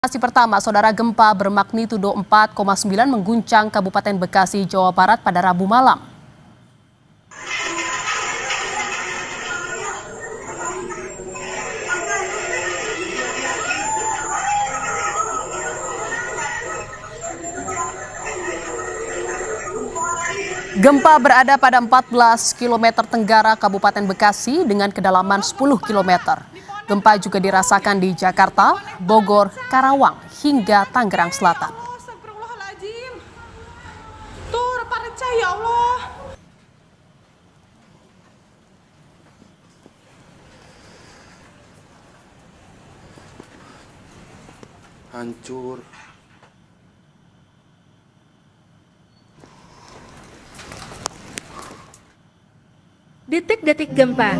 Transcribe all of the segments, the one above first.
Informasi pertama, saudara, gempa bermagnitudo 4,9 mengguncang Kabupaten Bekasi, Jawa Barat pada Rabu malam. Gempa berada pada 14 km tenggara Kabupaten Bekasi dengan kedalaman 10 km. Gempa juga dirasakan di Jakarta, Bogor, Karawang, hingga Tangerang Selatan. Astagfirullahaladzim. Tuh, repah-recah ya Allah. Hancur. Detik-detik gempa.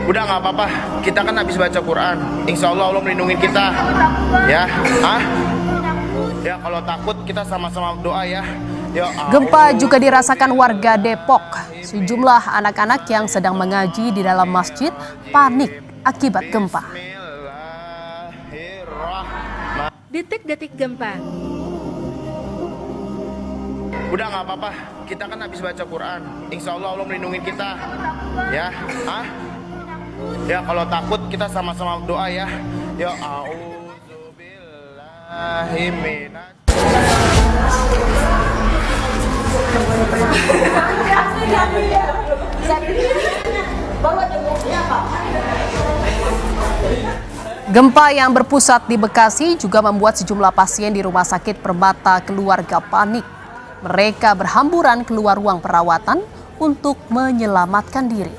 Udah nggak apa-apa, kita kan habis baca Quran. Insya Allah Allah melindungi kita. Ya, ya kalau takut kita sama-sama doa ya. Gempa juga dirasakan warga Depok. Sejumlah anak-anak yang sedang mengaji di dalam masjid panik akibat gempa. Detik-detik gempa. Udah nggak apa-apa, kita kan habis baca Quran. Insya Allah Allah melindungi kita. Ya, ya kalau takut kita sama-sama doa ya. Ya a'udzubillahi minas. Gempa yang berpusat di Bekasi juga membuat sejumlah pasien di Rumah Sakit Permata Keluarga panik. Mereka berhamburan keluar ruang perawatan untuk menyelamatkan diri.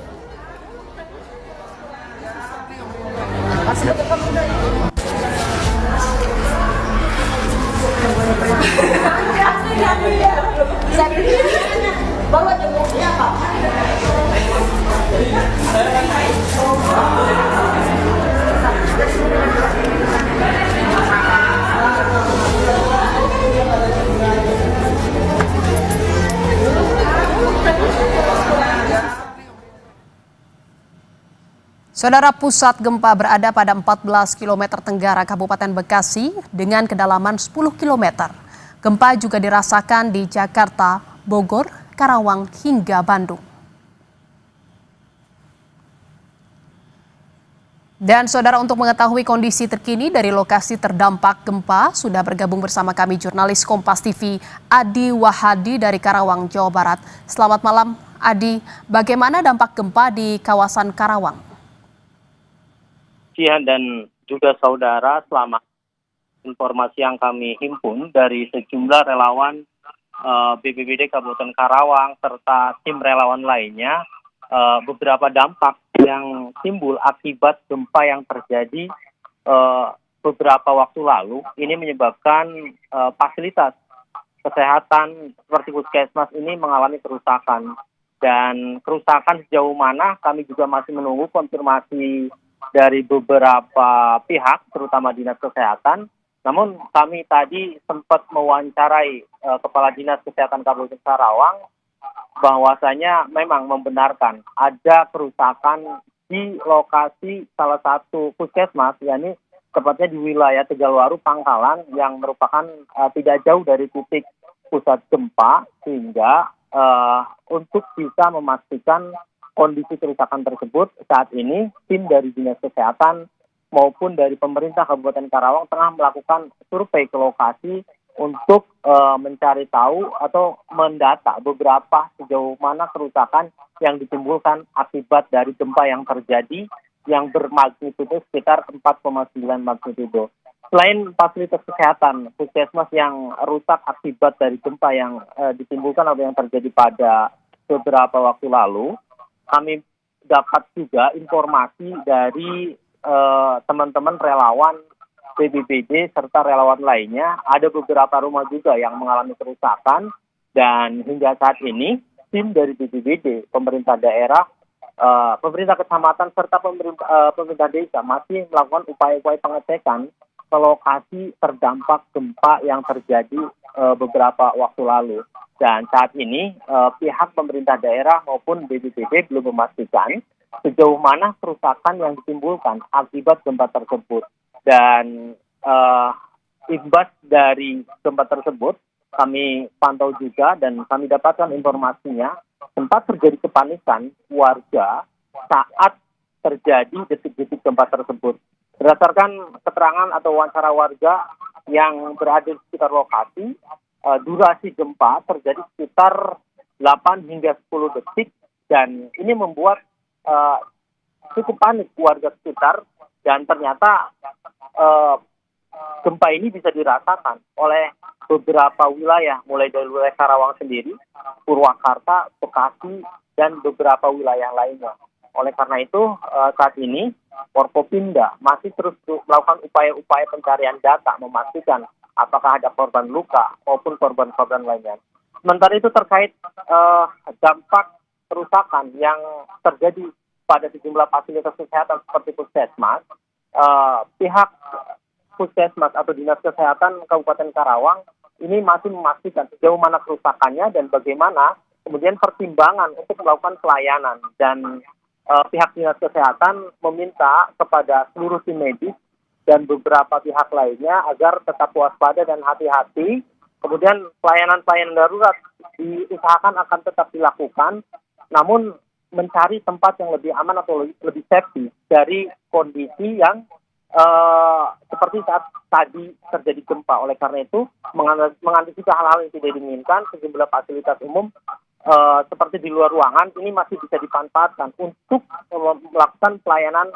Saudara, pusat gempa berada pada 14 km tenggara Kabupaten Bekasi dengan kedalaman 10 km. Gempa juga dirasakan di Jakarta, Bogor, Karawang, hingga Bandung. Dan saudara, untuk mengetahui kondisi terkini dari lokasi terdampak gempa, sudah bergabung bersama kami jurnalis Kompas TV Adi Wahadi dari Karawang, Jawa Barat. Selamat malam, Adi. Bagaimana dampak gempa di kawasan Karawang? Dan juga saudara, selamat. Informasi yang kami himpun dari sejumlah relawan BPBD Kabupaten Karawang serta tim relawan lainnya, beberapa dampak yang timbul akibat gempa yang terjadi beberapa waktu lalu ini menyebabkan fasilitas kesehatan seperti puskesmas ini mengalami kerusakan. Dan kerusakan sejauh mana kami juga masih menunggu konfirmasi dari beberapa pihak, terutama Dinas Kesehatan. Namun kami tadi sempat mewawancarai Kepala Dinas Kesehatan Kabupaten Karawang bahwasanya memang membenarkan ada kerusakan di lokasi salah satu puskesmas, yakni tepatnya di wilayah Tegalwaru, Pangkalan, yang merupakan tidak jauh dari titik pusat gempa, sehingga untuk bisa memastikan kondisi kerusakan tersebut, saat ini tim dari Dinas Kesehatan maupun dari pemerintah Kabupaten Karawang tengah melakukan survei ke lokasi untuk mencari tahu atau mendata beberapa sejauh mana kerusakan yang ditimbulkan akibat dari gempa yang terjadi yang bermagnitudo sekitar 4,9 magnitudo. Selain fasilitas kesehatan, puskesmas yang rusak akibat dari gempa yang ditimbulkan atau yang terjadi pada beberapa waktu lalu, kami dapat juga informasi dari teman-teman relawan BPBD serta relawan lainnya. Ada beberapa rumah juga yang mengalami kerusakan, dan hingga saat ini tim dari BPBD, pemerintah daerah, pemerintah kecamatan serta pemerintah desa masih melakukan upaya-upaya pengecekan ke lokasi terdampak gempa yang terjadi beberapa waktu lalu. Dan saat ini pihak pemerintah daerah maupun BPBD belum memastikan sejauh mana kerusakan yang ditimbulkan akibat gempa tersebut. Dan imbas dari gempa tersebut kami pantau juga dan kami dapatkan informasinya sempat terjadi kepanikan warga saat terjadi detik-detik gempa tersebut. Berdasarkan keterangan atau wawancara warga yang berada di sekitar lokasi, durasi gempa terjadi sekitar 8 hingga 10 detik dan ini membuat cukup panik warga sekitar dan ternyata gempa ini bisa dirasakan oleh beberapa wilayah, mulai dari wilayah Karawang sendiri, Purwakarta, Bekasi, dan beberapa wilayah lainnya. Oleh karena itu, saat ini Forkopimda masih terus melakukan upaya-upaya pencarian data, memastikan apakah ada korban luka maupun korban-korban lainnya. Sementara itu terkait dampak kerusakan yang terjadi pada sejumlah fasilitas kesehatan seperti puskesmas, pihak puskesmas atau Dinas Kesehatan Kabupaten Karawang ini masih memastikan sejauh mana kerusakannya dan bagaimana kemudian pertimbangan untuk melakukan pelayanan. Dan pihak Dinas Kesehatan meminta kepada seluruh tim medis dan beberapa pihak lainnya agar tetap waspada dan hati-hati. Kemudian pelayanan-pelayanan darurat diusahakan akan tetap dilakukan, namun mencari tempat yang lebih aman atau lebih safety dari kondisi yang seperti saat tadi terjadi gempa. Oleh karena itu, mengantisipasi hal-hal yang tidak diinginkan, sejumlah fasilitas umum seperti di luar ruangan ini masih bisa dimanfaatkan untuk melakukan pelayanan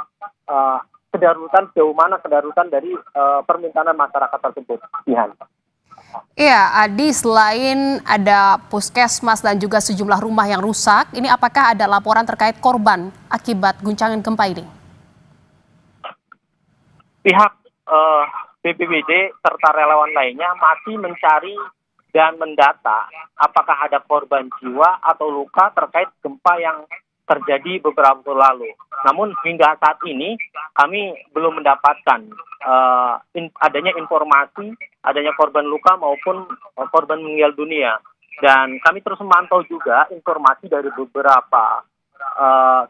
kedaruratan sejauh mana kedaruratan dari permintaan masyarakat tersebut. Iya, Adi, selain ada puskesmas dan juga sejumlah rumah yang rusak, ini apakah ada laporan terkait korban akibat guncangan gempa ini? Pihak BPBD serta relawan lainnya masih mencari dan mendata apakah ada korban jiwa atau luka terkait gempa yang terjadi beberapa waktu lalu. Namun hingga saat ini kami belum mendapatkan adanya informasi adanya korban luka maupun korban meninggal dunia. Dan kami terus memantau juga informasi dari beberapa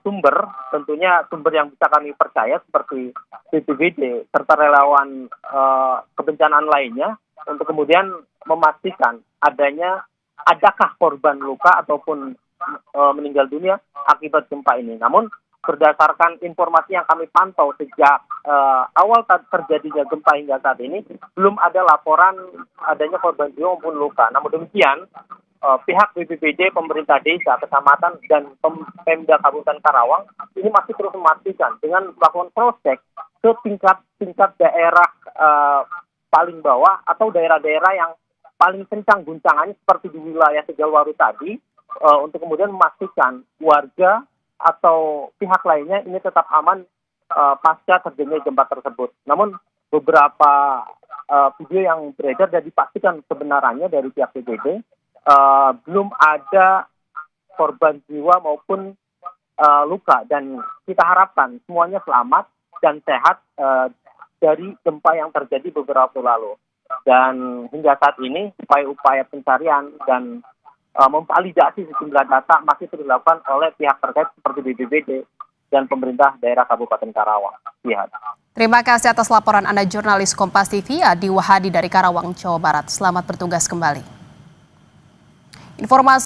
sumber, tentunya sumber yang bisa kami percaya seperti BPBD serta relawan kebencanaan lainnya untuk kemudian memastikan adakah korban luka ataupun meninggal dunia akibat gempa ini. Namun berdasarkan informasi yang kami pantau sejak awal terjadinya gempa hingga saat ini, belum ada laporan adanya korban jiwa maupun luka. Namun demikian, pihak BPBD, pemerintah desa, kecamatan, dan Pemda Kabupaten Karawang ini masih terus memastikan dengan melakukan cross-check ke tingkat daerah paling bawah atau daerah-daerah yang paling kencang guncangannya seperti di wilayah Tegalwaru tadi, untuk kemudian memastikan warga atau pihak lainnya ini tetap aman pasca terjadinya gempa tersebut. Namun beberapa video yang beredar dan dipastikan kebenarannya dari pihak BPBD, belum ada korban jiwa maupun luka dan kita harapkan semuanya selamat dan sehat dari gempa yang terjadi beberapa waktu lalu. Dan hingga saat ini upaya-upaya pencarian dan memvalidasi sejumlah data masih terus dilakukan oleh pihak terkait seperti BPBD dan pemerintah daerah Kabupaten Karawang. Terima kasih atas laporan Anda, jurnalis Kompas TV Adi Wahadi dari Karawang, Jawa Barat. Selamat bertugas kembali. Informasi